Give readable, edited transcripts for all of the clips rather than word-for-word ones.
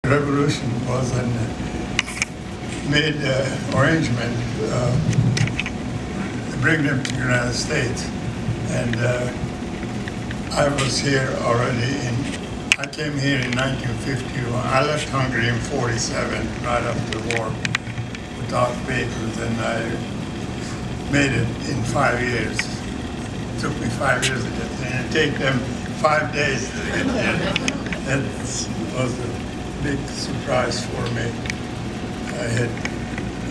Revolution was and made arrangement to bring them to the United States. And I was here already I came here in 1951. I left Hungary in 47, right after the war, without papers, and I made it in 5 years. It took me 5 years to get there, and it took them 5 days to get there. That was a big surprise for me. I had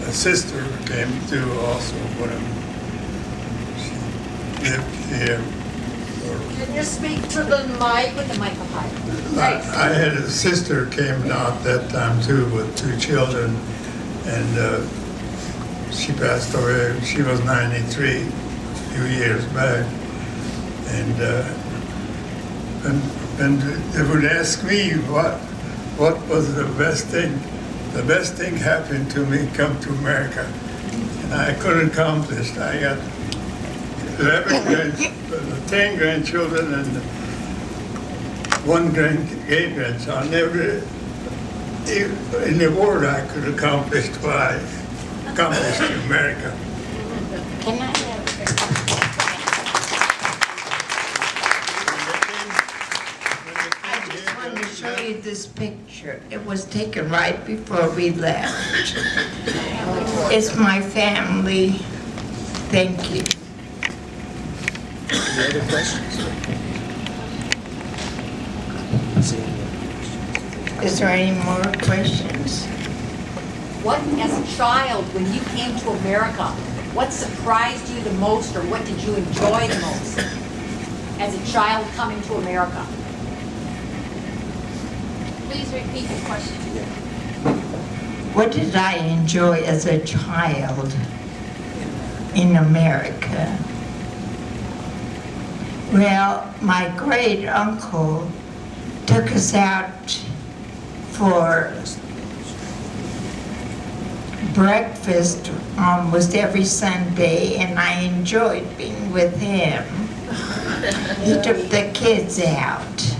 a sister who came too also, but she lived here. Can you speak to the mic with the microphone? I had a sister who came out that time too with 2 children, and she passed away. She was 93 a few years back, and they would ask me what was the best thing. The best thing happened to me come to America, and I couldn't accomplish. I got 10 grandchildren and 1 great-grandson. Never in the world I could accomplish what I accomplished in America. Can I have I just wanted to show you this picture. It was taken right before we left. It's my family. Thank you. Any other questions? Is there any more questions? What, as a child, when you came to America, what surprised you the most, or what did you enjoy the most as a child coming to America? Please repeat the question. What did I enjoy as a child in America? Well, my great uncle took us out for breakfast almost every Sunday, and I enjoyed being with him. He took the kids out,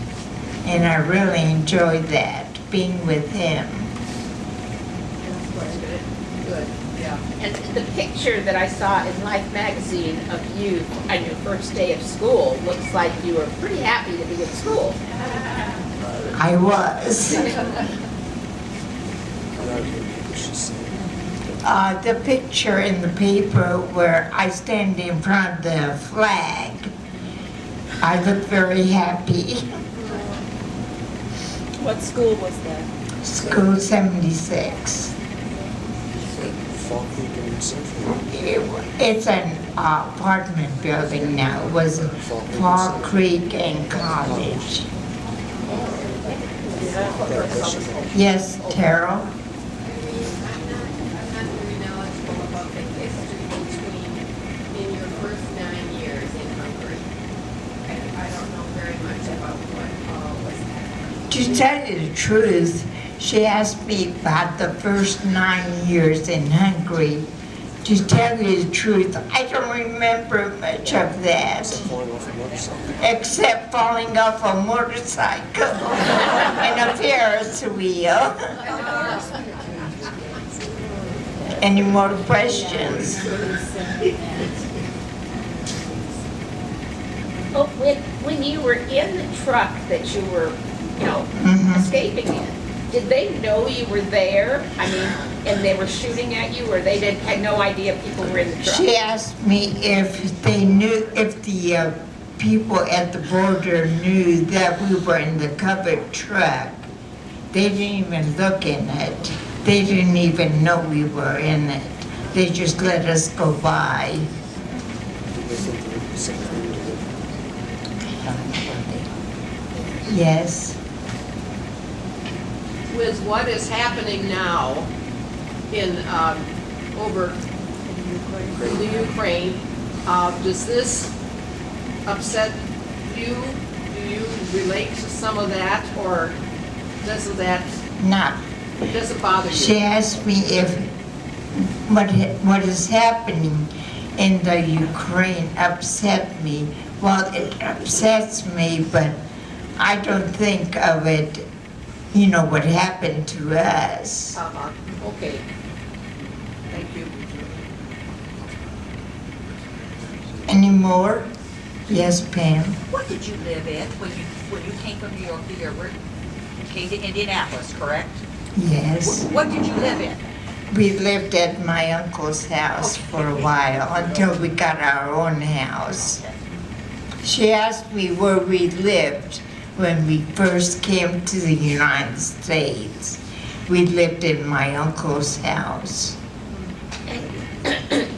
and I really enjoyed that, being with him. Good, yeah. And the picture that I saw in Life magazine of you on your first day of school looks like you were pretty happy to be in school. I was. The picture in the paper where I stand in front of the flag, I look very happy. What school was that? School 76. It's an apartment building now. It was Fall Creek and College. Yes, Terrell? I'm not very knowledgeable about the history between in your first 9 years in Hungary. I don't know very much about what was happening. To tell you the truth, she asked me about the first 9 years in Hungary. To tell you the truth, I don't remember much of that, except falling off a motorcycle and a Ferris wheel. Any more questions? Oh, when you were in the truck that you were, escaping in, did they know you were there? I mean, and they were shooting at you, or they had no idea people were in the truck? She asked me if they knew, if the people at the border knew that we were in the covered truck. They didn't even look in it. They didn't even know we were in it. They just let us go by. Yes. With what is happening now in over in the Ukraine, does this upset you? Do you relate to some of that, or doesn't that doesn't bother you? She asked me if what is happening in the Ukraine upset me. Well, it upsets me, but I don't think of it what happened to us. Okay. Thank you. Any more? Yes, Pam? What did you live in when you came from New York to here? You came to Indianapolis, correct? Yes. What did you live in? We lived at my uncle's house for a while until we got our own house. She asked me where we lived when we first came to the United States. We lived in my uncle's house.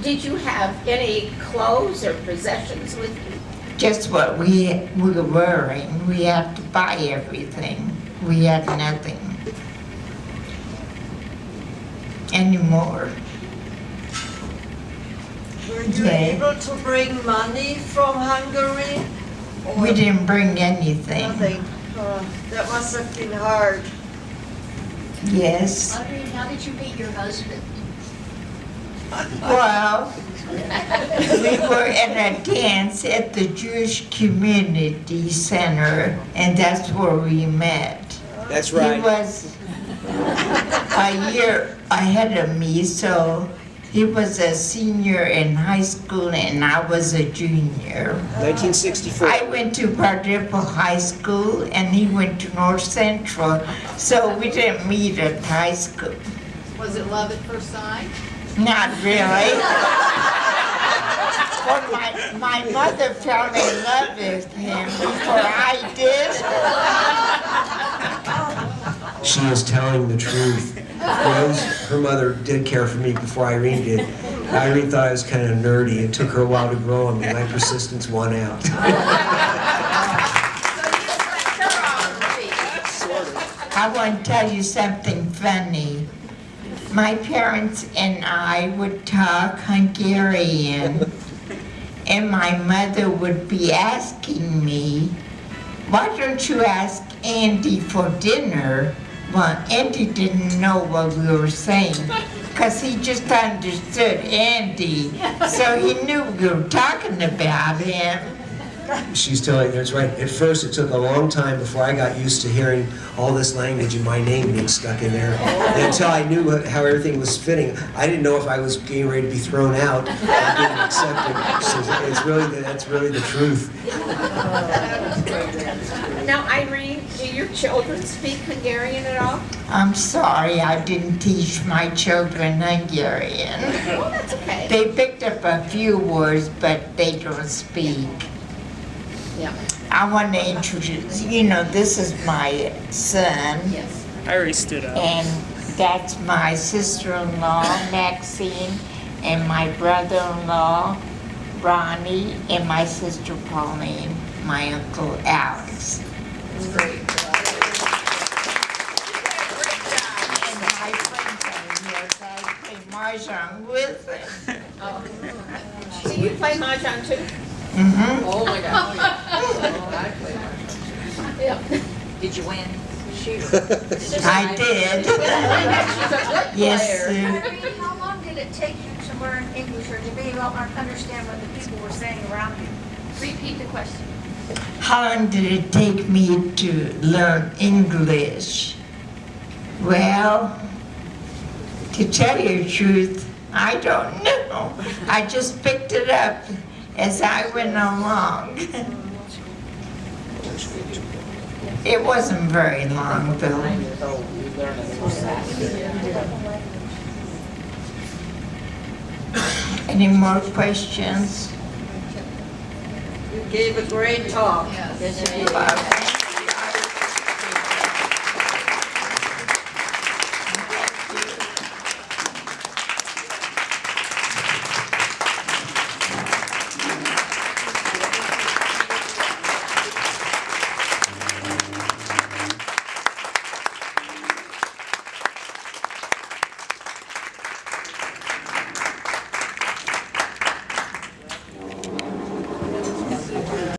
Did you have any clothes or possessions with you? Just what we were wearing. We had to buy everything. We had nothing anymore. Were you Yeah. able to bring money from Hungary? Or We didn't bring anything. nothing? That must have been hard. Yes. Irene, how did you meet your husband? Well, we were in a dance at the Jewish Community Center, and that's where we met. That's He right. was a year ahead of me, so he was a senior in high school and I was a junior. 1964. I went to Quadruple High School and he went to North Central, so we didn't meet at high school. Was it love at first sight? Not really. Well, my mother fell in love with him before I did. She is telling the truth. Rose, her mother did care for me before Irene did. Irene thought I was kind of nerdy. It took her a while to grow on me. My persistence won out. I want to tell you something funny. My parents and I would talk Hungarian, and my mother would be asking me, "Why don't you ask Andy for dinner?" Well, Andy didn't know what we were saying, because he just understood Andy, so he knew we were talking about him. She's telling, that's right. At first, it took a long time before I got used to hearing all this language and my name being stuck in there. And until I knew how everything was fitting, I didn't know if I was getting ready to be thrown out or being accepted. So that's really the truth. Now, Irene, do your children speak Hungarian at all? I'm sorry I didn't teach my children Hungarian. Well, that's okay. They picked up a few words, but they don't speak. Yeah. I want to introduce, this is my son, Yes. I already stood up. and that's my sister-in-law, Maxine, and my brother-in-law, Ronnie, and my sister Pauline, my uncle Alex. That's great. And my friends are here, so I play mahjong with them. So you play mahjong too? Mm-hmm. Oh, my God. I played Yeah. Did you win? Shoot. I did. Yes, sir. Irene, how long did it take you to learn English or to be able to understand what the people were saying around you? Repeat the question. How long did it take me to learn English? Well, to tell you the truth, I don't know. I just picked it up as I went along. It wasn't very long, though. Any more questions? You gave a great talk. Yes. Well,